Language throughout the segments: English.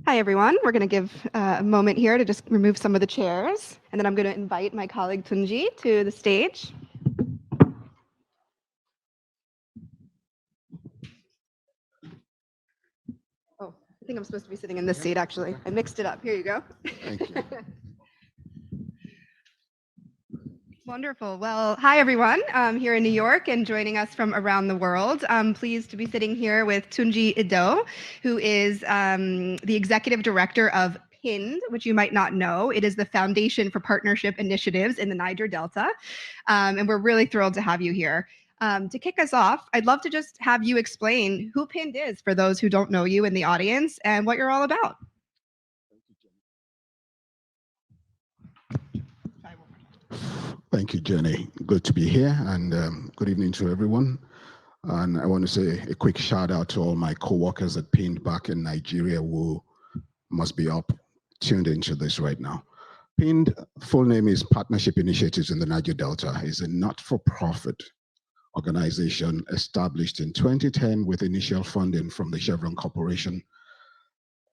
Hi, everyone. We're going to give a moment here to just remove some of the chairs, and then I'm going to invite my colleague Tunji to the stage. Oh, I think I'm supposed to be sitting in this seat, actually. I mixed it up. Here you go. Thank you. Wonderful. Well, hi, everyone. I'm here in New York and joining us from around the world. I'm pleased to be sitting here with Tunji Idowu, who is the executive director of PIND, which you might not know. It is the Foundation for Partnership Initiatives in the Niger Delta. And we're really thrilled to have you here. To kick us off, I'd love to just have you explain who PIND is for those who don't know you in the audience and what you're all about. Thank you, Jenny. Good to be here, and good evening to everyone. And I want to say a quick shout out to all my co-workers at PIND back in Nigeria who must be up tuned into this right now. PIND full name is Partnership Initiatives in the Niger Delta. It's a not-for-profit organization established in 2010 with initial funding from the Chevron Corporation.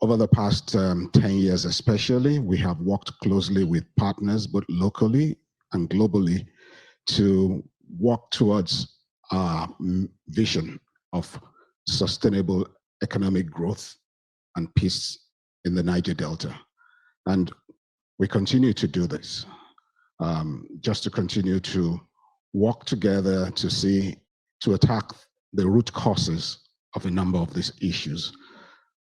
Over the past 10 years especially, we have worked closely with partners both locally and globally to work towards our vision of sustainable economic growth and peace in the Niger Delta. And we continue to do this, just to continue to work together to attack the root causes of a number of these issues.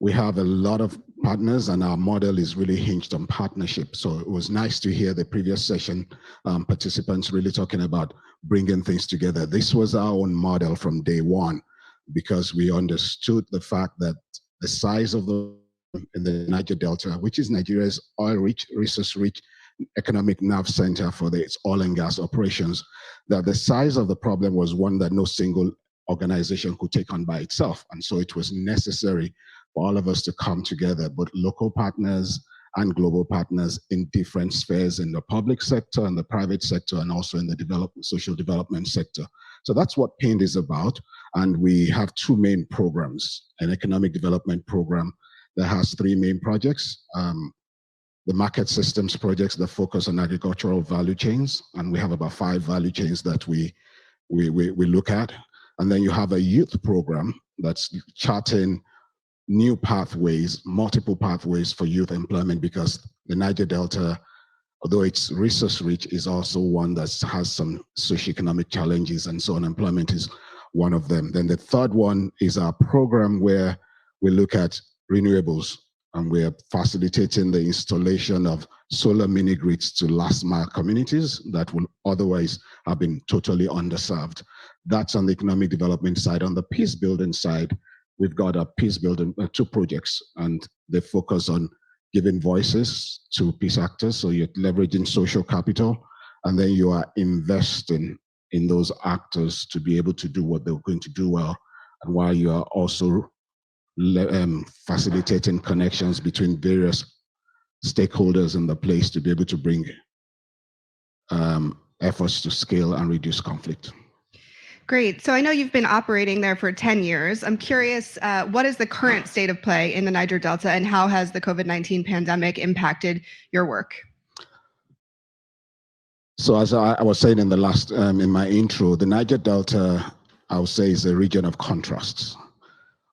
We have a lot of partners, and our model is really hinged on partnership. So it was nice to hear the previous session participants really talking about bringing things together. This was our own model from day one, because we understood the fact that the size of in the Niger Delta, which is Nigeria's oil-rich, resource-rich economic nerve center for its oil and gas operations, that the size of the problem was one that no single organization could take on by itself. And so it was necessary for all of us to come together, both local partners and global partners in different spheres in the public sector and the private sector, and also in the social development sector. So that's what PIND is about. And we have two main programs: an economic development program that has three main projects. The market systems projects that focus on agricultural value chains, and we have about 5 value chains that we look at. And then you have a youth program that's charting new pathways, multiple pathways for youth employment, because the Niger Delta, although it's resource rich, is also one that has some socioeconomic challenges, and so unemployment is one of them. Then the third one is our program where we look at renewables, and we're facilitating the installation of solar mini grids to last mile communities that will otherwise have been totally underserved. That's on the economic development side. On the peace building side, we've got a peace building, 2 projects, and they focus on giving voices to peace actors. So you're leveraging social capital, and then you are investing in those actors to be able to do what they're going to do well, and while you are also facilitating connections between various stakeholders in the place to be able to bring efforts to scale and reduce conflict. Great. So I know you've been operating there for 10 years. I'm curious, what is the current state of play in the Niger Delta, and how has the COVID-19 pandemic impacted your work? So as I was saying in the last, in my intro, the Niger Delta, I would say, is a region of contrasts.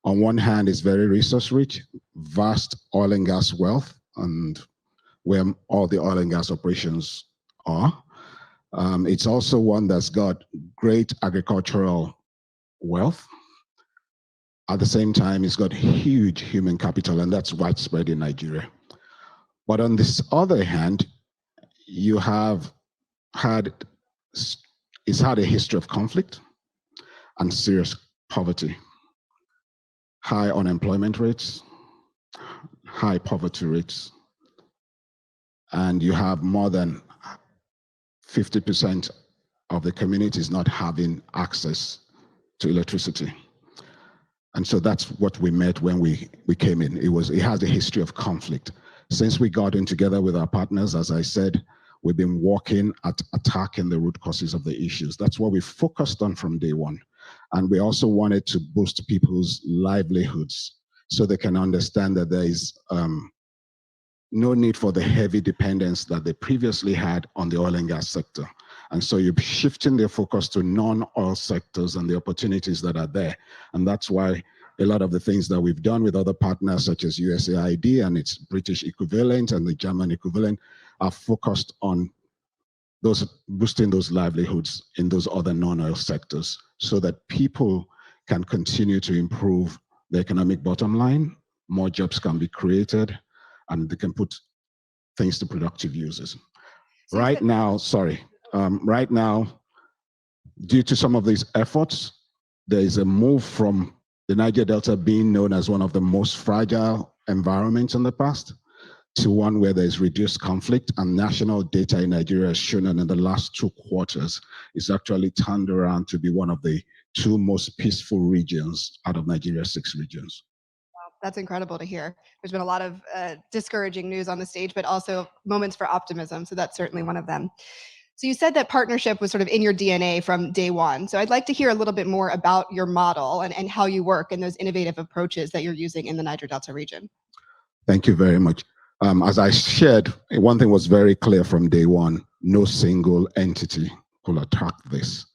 On one hand, it's very resource rich, vast oil and gas wealth, and where all the oil and gas operations are. It's also one that's got great agricultural wealth. At the same time, it's got huge human capital, and that's widespread in Nigeria. But on this other hand, you have it's had a history of conflict and serious poverty, high unemployment rates, high poverty rates, and you have more than 50% of the communities not having access to electricity. And so that's what we met when we came in. It has a history of conflict. Since we got in together with our partners, as I said, we've been working at attacking the root causes of the issues. That's what we focused on from day one. And we also wanted to boost people's livelihoods so they can understand that there is no need for the heavy dependence that they previously had on the oil and gas sector. And so you're shifting their focus to non-oil sectors and the opportunities that are there. And that's why a lot of the things that we've done with other partners such as USAID and its British equivalent and the German equivalent are focused on those boosting those livelihoods in those other non-oil sectors so that people can continue to improve the economic bottom line, more jobs can be created, and they can put things to productive uses. Right now, due to some of these efforts, there is a move from the Niger Delta being known as one of the most fragile environments in the past to one where there's reduced conflict, and national data in Nigeria has shown that in the last 2 quarters, it's actually turned around to be one of the 2 most peaceful regions out of Nigeria's 6 regions. Wow, that's incredible to hear. There's been a lot of discouraging news on the stage, but also moments for optimism. So that's certainly one of them. So you said that partnership was sort of in your DNA from day one. So I'd like to hear a little bit more about your model and how you work and those innovative approaches that you're using in the Niger Delta region. Thank you very much. As I shared, one thing was very clear from day one: no single entity could attack this.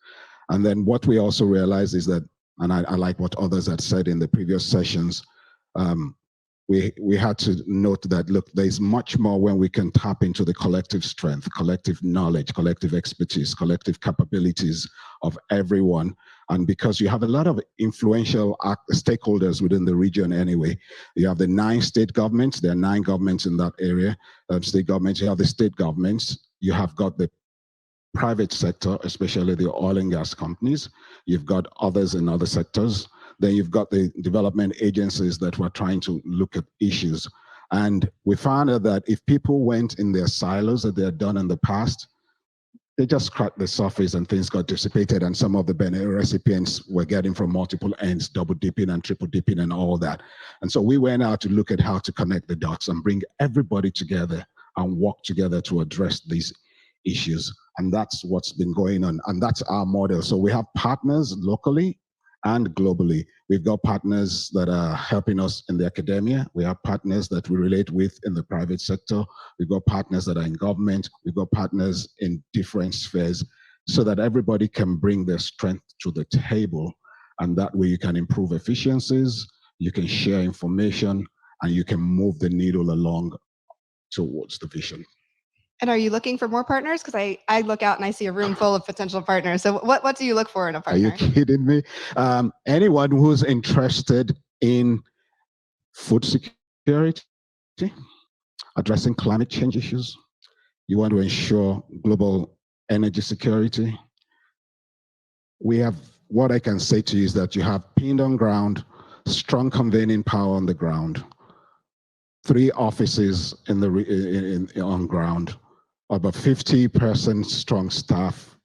And then what we also realized is that, and I like what others had said in the previous sessions, we had to note that, look, there's much more when we can tap into the collective strength, collective knowledge, collective expertise, collective capabilities of everyone. And because you have a lot of influential stakeholders within the region anyway, you have the 9 state governments, there are 9 governments in that area, state governments, you have the state governments, you have got the private sector, especially the oil and gas companies, you've got others in other sectors, then you've got the development agencies that were trying to look at issues. And we found out that if people went in their silos that they had done in the past, they just cracked the surface and things got dissipated, and some of the benefit recipients were getting from multiple ends, double dipping and triple dipping and all that. And so we went out to look at how to connect the dots and bring everybody together and work together to address these issues. And that's what's been going on. And that's our model. So we have partners locally and globally. We've got partners that are helping us in the academia. We have partners that we relate with in the private sector. We've got partners that are in government. We've got partners in different spheres so that everybody can bring their strength to the table. And that way you can improve efficiencies, you can share information, and you can move the needle along towards the vision. And are you looking for more partners? Because I look out and I see a room full of potential partners. So what do you look for in a partner? Are you kidding me? Anyone who's interested in food security, addressing climate change issues, you want to ensure global energy security. We have, what I can say to you is that you have pinned on ground, strong convening power on the ground, 3 offices in the on ground, about 50% strong staff,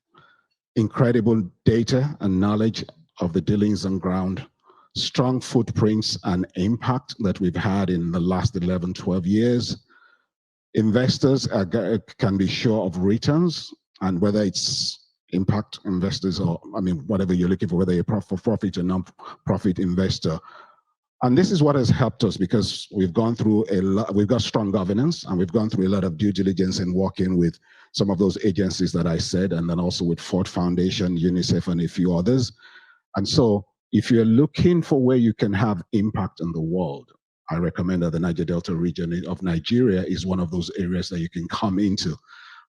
incredible data and knowledge of the dealings on ground, strong footprints and impact that we've had in the last 11, 12 years. Investors can be sure of returns, and whether it's impact investors or, I mean, whatever you're looking for, whether you're for profit or non-profit investor. And this is what has helped us, because we've gone through a lot, we've got strong governance, and we've gone through a lot of due diligence in working with some of those agencies that I said, and then also with Ford Foundation, UNICEF, and a few others. And so if you're looking for where you can have impact in the world, I recommend that the Niger Delta region of Nigeria is one of those areas that you can come into.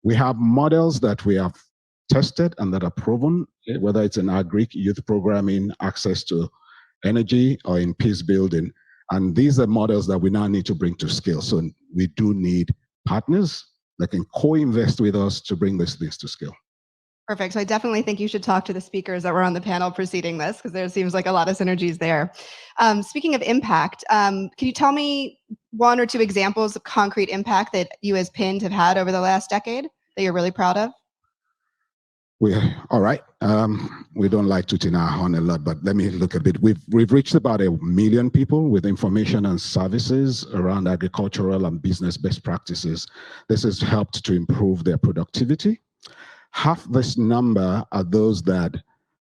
We have models that we have tested and that are proven, whether it's in agri, youth programming, access to energy, or in peace building. And these are models that we now need to bring to scale. So we do need partners that can co-invest with us to bring these things to scale. Perfect. So I definitely think you should talk to the speakers that were on the panel preceding this, because there seems like a lot of synergies there. Speaking of impact, can you tell me 1 or 2 examples of concrete impact that you as PIND have had over the last decade that you're really proud of? All right. We don't like tooting our horn a lot, but let me look a bit. We've reached about 1 million people with information and services around agricultural and business best practices. This has helped to improve their productivity. Half this number are those that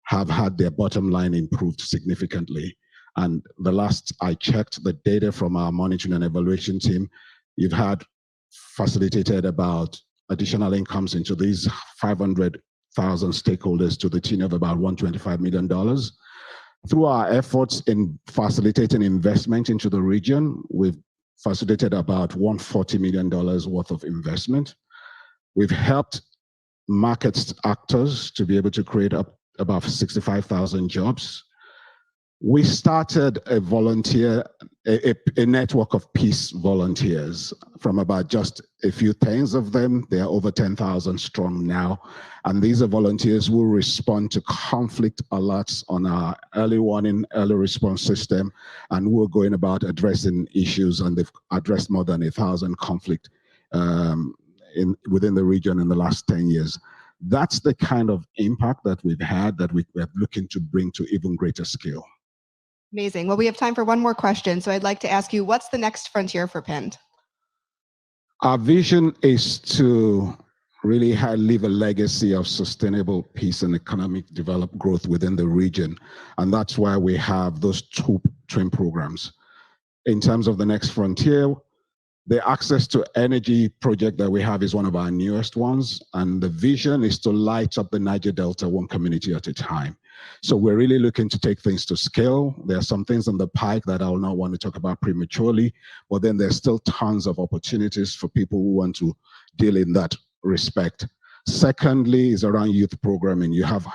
have had their bottom line improved significantly. And the last I checked the data from our monitoring and evaluation team, you've had facilitated about additional incomes into these 500,000 stakeholders to the tune of about $125 million. Through our efforts in facilitating investment into the region, we've facilitated about $140 million worth of investment. We've helped market actors to be able to create up about 65,000 jobs. We started a network of peace volunteers from about just a few tens of them. They are over 10,000 strong now. And these are volunteers who respond to conflict alerts on our early warning, early response system. And we're going about addressing issues, and they've addressed more than 1,000 conflict within the region in the last 10 years. That's the kind of impact that we've had that we're looking to bring to even greater scale. Amazing. Well, we have time for one more question. So I'd like to ask you, what's the next frontier for PIND? Our vision is to really leave a legacy of sustainable peace and economic development growth within the region. And that's why we have those 2 twin programs. In terms of the next frontier, the access to energy project that we have is one of our newest ones. And the vision is to light up the Niger Delta one community at a time. So we're really looking to take things to scale. There are some things on the pike that I will not want to talk about prematurely, but then there's still tons of opportunities for people who want to deal in that respect. Secondly is around youth programming. You have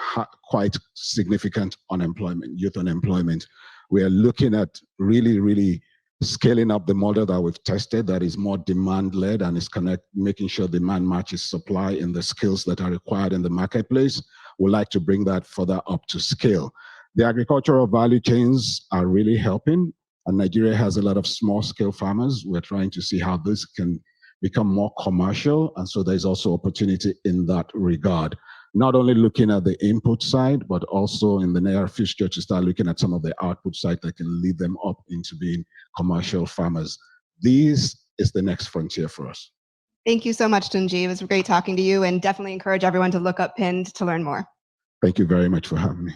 quite significant unemployment, youth unemployment. We are looking at really scaling up the model that we've tested that is more demand-led and is making sure demand matches supply in the skills that are required in the marketplace. We'd like to bring that further up to scale. The agricultural value chains are really helping, and Nigeria has a lot of small-scale farmers. We're trying to see how this can become more commercial, and so there's also opportunity in that regard. Not only looking at the input side, but also in the near future to start looking at some of the output side that can lead them up into being commercial farmers. This is the next frontier for us. Thank you so much, Tunji. It was great talking to you, and definitely encourage everyone to look up PIND to learn more. Thank you very much for having me.